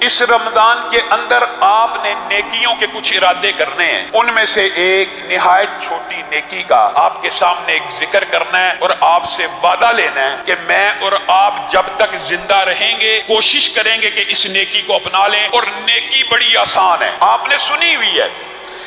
اس رمضان کے اندر آپ نے نیکیوں کے کچھ ارادے کرنے ہیں، ان میں سے ایک نہایت چھوٹی نیکی کا آپ کے سامنے ایک ذکر کرنا ہے اور آپ سے وعدہ لینا ہے کہ میں اور آپ جب تک زندہ رہیں گے کوشش کریں گے کہ اس نیکی کو اپنا لیں، اور نیکی بڑی آسان ہے، آپ نے سنی ہوئی ہے،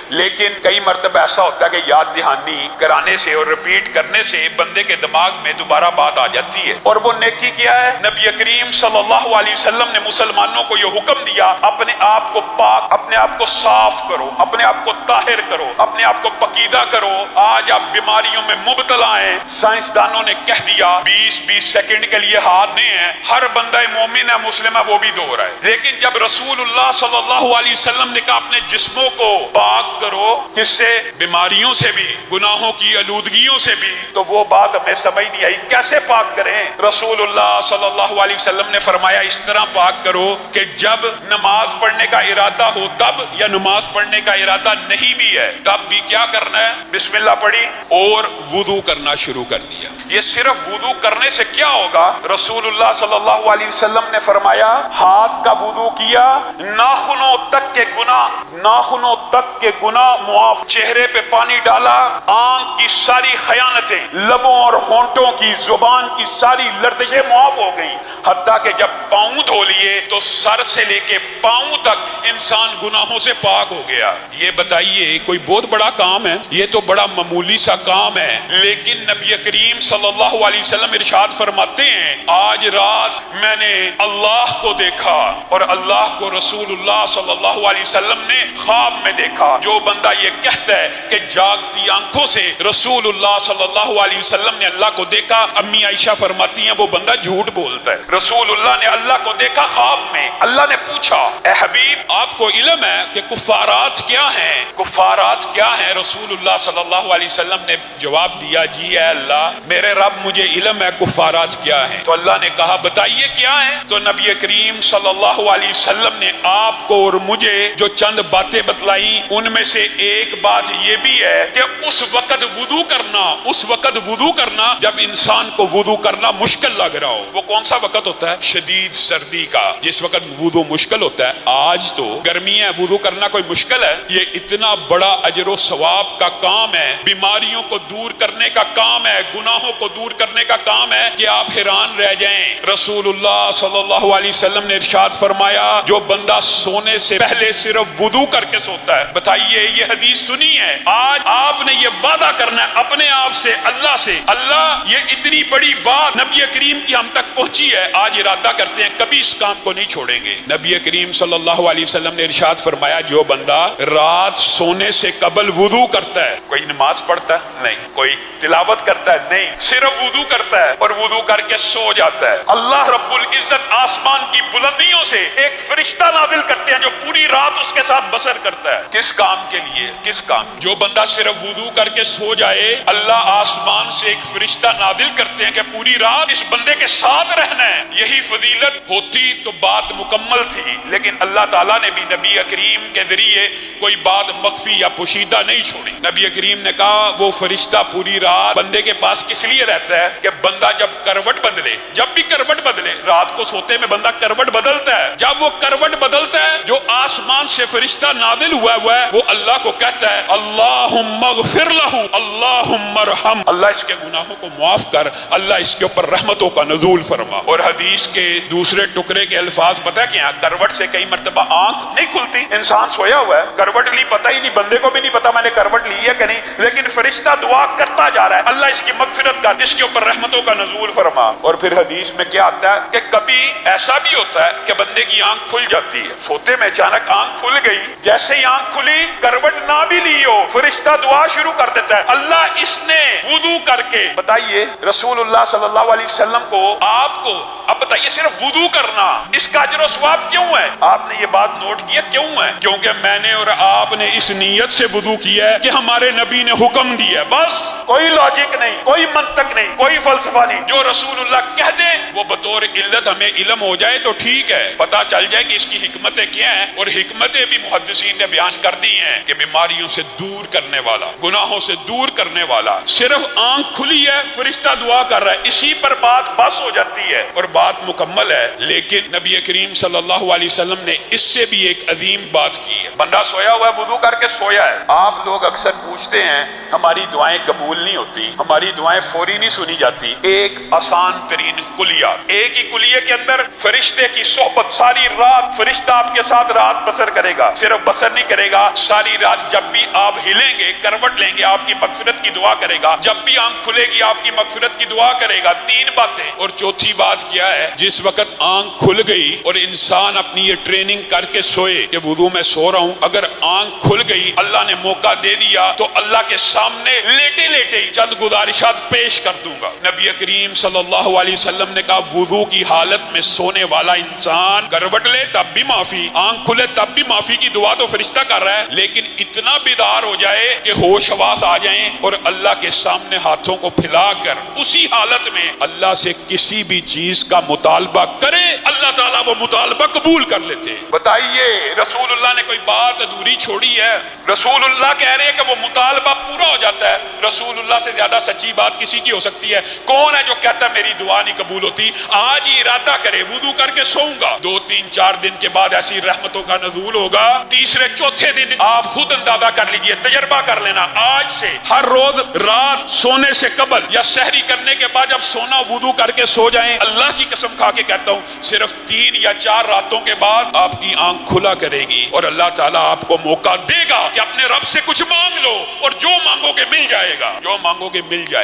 لیکن کئی مرتبہ ایسا ہوتا ہے کہ یاد دہانی کرانے سے اور ریپیٹ کرنے سے بندے کے دماغ میں دوبارہ بات آ جاتی ہے۔ اور وہ نیکی کیا ہے؟ نبی کریم صلی اللہ علیہ وسلم نے مسلمانوں کو یہ حکم دیا، اپنے آپ کو پاک، اپنے آپ کو صاف کرو، اپنے آپ کو طاہر کرو، اپنے آپ کو پاکیزہ کرو۔ آج آپ بیماریوں میں مبتلا ہیں، سائنسدانوں نے کہہ دیا 20 سیکنڈ کے لیے ہاتھ نہیں ہے، ہر بندہ مومن ہے، مسلم ہے، وہ بھی دو رہا ہے۔ لیکن جب رسول اللہ صلی اللہ علیہ وسلم نے کہا اپنے جسموں کو پاک کرو، کس سے؟ بیماریوں سے بھی، گناہوں کی آلودگیوں سے بھی، تو وہ بات ہمیں سمجھ نہیں آئی کیسے پاک کریں۔ رسول اللہ صلی اللہ علیہ وسلم نے فرمایا اس طرح پاک کرو کہ جب نماز پڑھنے کا ارادہ ہو تب، یا نماز پڑھنے کا ارادہ نہیں بھی ہے تب بھی کیا کرنا ہے؟ بسم اللہ پڑھی اور وضو کرنا شروع کر دیا۔ یہ صرف وضو کرنے سے کیا ہوگا؟ رسول اللہ صلی اللہ علیہ وسلم نے فرمایا ہاتھ کا وضو کیا، ناخنوں تک کے گناہ معاف، چہرے پہ پانی ڈالا، آنکھ کی ساری خیانتیں، لبوں اور ہونٹوں کی، زبان کی ساری لرزشیں معاف ہو گئی، حتیٰ کہ جب پاؤں دھو لیے تو سر سے لے کے پاؤں تک انسان گناہوں سے پاک ہو گیا۔ یہ بتائیے کوئی بہت بڑا کام ہے؟ یہ تو بڑا معمولی سا کام ہے، لیکن نبی کریم صلی اللہ علیہ وسلم ارشاد فرماتے ہیں آج رات میں نے اللہ کو دیکھا اور اللہ کو رسول اللہ صلی اللہ علیہ وسلم نے خواب میں دیکھا۔ جو بندہ یہ کہتا ہے کہ جاگتی آنکھوں سے رسول اللہ صلی اللہ علیہ وسلم نے اللہ کو دیکھا، امی عائشہ فرماتی ہیں وہ بندہ جھوٹ بولتا ہے۔ رسول اللہ نے اللہ کو دیکھا خواب میں، اللہ نے پوچھا اے حبیب آپ کو علم ہے کہ کفارات کیا ہیں؟ کفارات کیا ہیں؟ رسول اللہ صلی اللہ علیہ وسلم نے جواب دیا جی اے اللہ میرے رب مجھے علم ہے کفارات کیا ہیں۔ تو اللہ نے کہا بتائیے کیا ہیں؟ تو نبی کریم صلی اللہ علیہ وسلم نے آپ کو اور مجھے جو چند باتیں بتلائی ان میں سے ایک بات یہ بھی ہے کہ اس وقت وضو کرنا جب انسان کو وضو کرنا مشکل لگ رہا ہو۔ وہ کون سا وقت ہوتا ہے؟ شدید سردی کا، جس وقت وضو مشکل ہوتا ہے۔ آج تو گرمی ہے، وضو کرنا کوئی مشکل ہے؟ یہ اتنا بڑا اجر و ثواب کا کام ہے، بیماریوں کو دور کرنے کا کام ہے، گناہوں کو دور کرنے کا کام ہے کہ آپ حیران رہ جائیں۔ رسول اللہ صلی اللہ علیہ وسلم نے ارشاد فرمایا جو بندہ سونے سے پہلے صرف وضو کر کے سوتا ہے، بتائیے یہ حدیث سنی ہے، آج آپ نے یہ وعدہ کرنا ہے اپنے آپ سے، اللہ سے، اللہ یہ اتنی بڑی بات نبی کریم کی ہم تک پہنچی ہے، آج ارادہ کرتے ہیں کبھی اس کام کو نہیں چھوڑیں گے۔ نبی کریم صلی اللہ علیہ وسلم نے ارشاد فرمایا جو بندہ رات سونے سے قبل وضو کرتا ہے، کوئی نماز پڑھتا ہے نہیں، کوئی تلاوت کرتا ہے نہیں، صرف وضو کرتا ہے اور وضو کر کے سو جاتا ہے، اللہ رب العزت آسمان کی بلندیوں سے ایک فرشتہ نازل کرتے ہیں جو پوری رات اس کے ساتھ بسر کرتا ہے۔ کس کام کے لیے؟ کس کام؟ جو بندہ صرف وضو کر کے سو جائے، اللہ آسمان سے ایک فرشتہ نازل کرتے ہیں کہ پوری رات اس بندے کے ساتھ رہنا ہے۔ یہی فضیلت ہوتی تو بات مکمل تھی، لیکن اللہ تعالیٰ نے بھی نبی کریم کے ذریعے کوئی بات مخفی یا پوشیدہ نہیں چھوڑی۔ نبی کریم نے کہا وہ فرشتہ پوری رات بندے کے پاس کس لیے رہتا ہے کہ بندہ جب کروٹ بدلے، جب بھی کروٹ بدلے، رات کو سوتے میں بندہ کروٹ بدلتا ہے، جب وہ کروٹ بدلتا ہے جو آسمان سے فرشتہ نازل ہوا ہے وہ اللہ کو کہتا ہے اللہم اغفر لہ، اللہم ارحم، اللہ اس کے گناہوں کو معاف کر، اللہ اس کے اوپر رحمتوں کا نزول فرما۔ اور حدیث کے دوسرے ٹکڑے کے الفاظ پتہ کیا؟ کروٹ سے کئی مرتبہ آنکھ نہیں کھلتی، انسان سویا ہوا ہے کروٹ لی، پتہ ہی نہیں، بندے کو بھی نہیں پتا میں نے کروٹ لی ہے کہ نہیں، لیکن فرشتہ دعا کرتا جا رہا ہے اللہ اس کی مغفرت کر، اس کے اوپر رحمتوں کا نزول فرما۔ اور پھر حدیث میں کیا آتا ہے کہ کبھی ایسا بھی ہوتا ہے کہ بندے کی آنکھ کھل جاتی ہے، سوتے میں اچانک آنکھ کھل گئی، جیسے ہی آنکھ کھلی کروٹ نہ بھی لی ہو فرشتہ دعا شروع کر دیتا ہے اللہ اس نے وضو کر کے، بتائیے رسول اللہ صلی اللہ علیہ وسلم کو، آپ کو، اب بتائیے صرف وضو کرنا اس کا اجر و ثواب کیوں ہے؟ آپ نے یہ بات نوٹ کیا کیوں ہے؟ کیونکہ میں نے اور آپ نے اس نیت سے وضو کیا ہے کہ ہمارے نبی نے حکم دیا ہے، بس کوئی لاجک نہیں، کوئی منطق نہیں، کوئی فلسفہ نہیں، جو رسول اللہ کہہ دیں وہ بطور علت ہمیں علم ہو جائے تو ٹھیک ہے، پتہ چل جائے کہ اس کی حکمتیں کیا ہیں، اور حکمتیں بھی محدثین نے بیان کر دی ہیں کہ بیماریوں سے دور کرنے والا، گناہوں سے دور کرنے والا، صرف آنکھ کھلی ہے فرشتہ دعا کر رہا ہے، اسی پر بات بس ہو جاتی ہے اور بات مکمل ہے۔ لیکن نبی کریم صلی اللہ علیہ وسلم نے اس سے بھی ایک عظیم بات کی ہے۔ بندہ سویا ہوا ہے، وضو کر کے سویا ہے، آپ لوگ اکثر پوچھتے ہیں ہماری دعائیں قبول نہیں ہوتی، ہماری دعائیں فوری نہیں سنی جاتی۔ ایک آسان ترین کلیہ، ایک ہی کلیے کے اندر فرشتے کی صحبت، ساری رات فرشتہ آپ کے ساتھ رات بسر کرے گا، صرف بسر نہیں کرے گا، ساری رات جب بھی آپ ہلیں گے، کروٹ لیں گے، آپ کی مغفرت کی دعا کرے گا، جب بھی آنکھ کھلے گی آپ کی مغفرت کی دعا کرے گا۔ تین باتیں۔ اور چوتھی بات کیا ہے؟ جس وقت آنکھ کھل گئی اور انسان اپنی یہ ٹریننگ کر کے سوئے کہ وضو میں سو رہا ہوں، اگر آنکھ کھل گئی اللہ نے موقع دے دیا تو اللہ کے سامنے لیٹے لیٹے ہی چند گزارشات پیش کر دوں گا۔ نبی کریم صلی اللہ علیہ وسلم نے کہا وضو کی حالت میں سونے والا انسان کروٹ لے تب بھی معافی، آنکھ کھلے تب بھی معافی کی دعا تو فرشتہ کر رہا ہے، لیکن اتنا بیدار ہو جائے کہ ہوش حواس آ جائیں اور اللہ کے سامنے ہاتھوں کو پھیلا کر اسی حالت میں اللہ سے کسی بھی چیز کا مطالبہ کرے، اللہ تعالیٰ وہ مطالبہ قبول کر لیتے ہیں۔ بتائیے رسول اللہ نے کوئی بات ادھوری چھوڑی ہے؟ رسول اللہ کہہ رہے ہیں کہ وہ مطالبہ پورا ہو جاتا ہے۔ رسول اللہ سے زیادہ سچی بات کسی کی ہو سکتی ہے؟ کون ہے جو کہتا ہے میری دعا نہیں قبول ہوتی؟ آج ہی ارادہ کرے وضو کر کے سوؤں گا، 2-3-4 دن کے بعد ایسی رحمتوں کا نزول ہوگا، تیسرے چوتھے دن آپ خود اندازہ کر لیجئے، تجربہ کر لینا، آج سے ہر روز رات سونے سے قبل یا سحری کرنے کے بعد جب سونا وضو کر کے سو جائیں، اللہ کی قسم کھا کے کہتا ہوں صرف 3 یا 4 راتوں کے بعد آپ کی آنکھ کھلا کرے گی اور اللہ تعالیٰ آپ کو موقع دے گا کہ اپنے رب سے کچھ مانگ لو، اور جو مانگو گے مل جائے گا، جو مانگو گے مل جائے گا۔